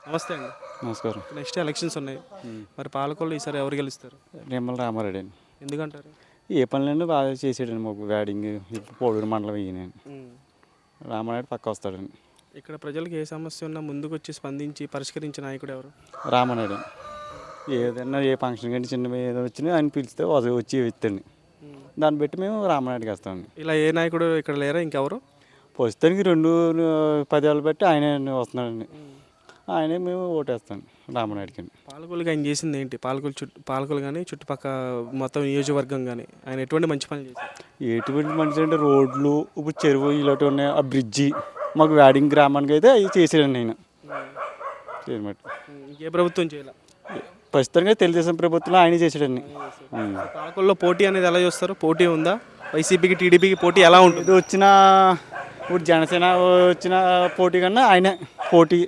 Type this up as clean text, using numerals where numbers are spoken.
నమస్తే అండి. నమస్కారం. నెక్స్ట్ ఎలక్షన్స్ ఉన్నాయి. మరి పాలకొల్లు ఈసారి ఎవరు గెలుస్తారు? నిమ్మల రామారెడ్డి అండి. ఎందుకంటారు? ఏ పనులన్నీ బాగా చేసాడండి. మాకు వ్యాడింగ్ ఇప్పుడు పోడూరు మండలం ఈయనండి. రామారెడ్డి పక్క వస్తాడండి. ఇక్కడ ప్రజలకు ఏ సమస్య ఉన్నా ముందుకు వచ్చి స్పందించి పరిష్కరించిన నాయకుడు ఎవరు? రామారెడ్డి ఏదైనా ఏ ఫంక్షన్ కానీ చిన్న ఏదో వచ్చినా ఆయన పిలిస్తే వచ్చి ఇస్తాండి. దాన్ని బట్టి మేము రామారెడ్డికి వస్తామండి. ఇలా ఏ నాయకుడు ఇక్కడ లేరా ఇంకెవరు? ప్రస్తుతానికి 2 ఏళ్ళు బట్టి ఆయన వస్తున్నాడండి. ఆయనే మేము ఓటేస్తాం రామారెడ్డికి. పాలకొల్లుకి ఆయన చేసింది ఏంటి? పాలకొల్లు కానీ చుట్టుపక్కల మొత్తం నియోజకవర్గం కానీ ఆయన ఎటువంటి మంచి పనులు చేశారు? ఎటువంటి మనిషి అంటే రోడ్లు, ఇప్పుడు చెరువు ఇలాంటివి ఉన్నాయి. ఆ బ్రిడ్జి మాకు వ్యాడింగ్ గ్రామానికి అయితే అవి చేసాడండి ఆయన. చేయమట్టి ఇంకే ప్రభుత్వం చేయాలి? ప్రస్తుతానికి తెలుగుదేశం ప్రభుత్వంలో ఆయన చేసాడండి. పాలకొల్లులో పోటీ అనేది ఎలా చూస్తారు? పోటీ ఉందా? వైసీపీకి టీడీపీకి పోటీ ఎలా ఉంటుంది? ఇది వచ్చిన ఇప్పుడు జనసేన వచ్చిన పోటీ కన్నా ఆయన పోటీ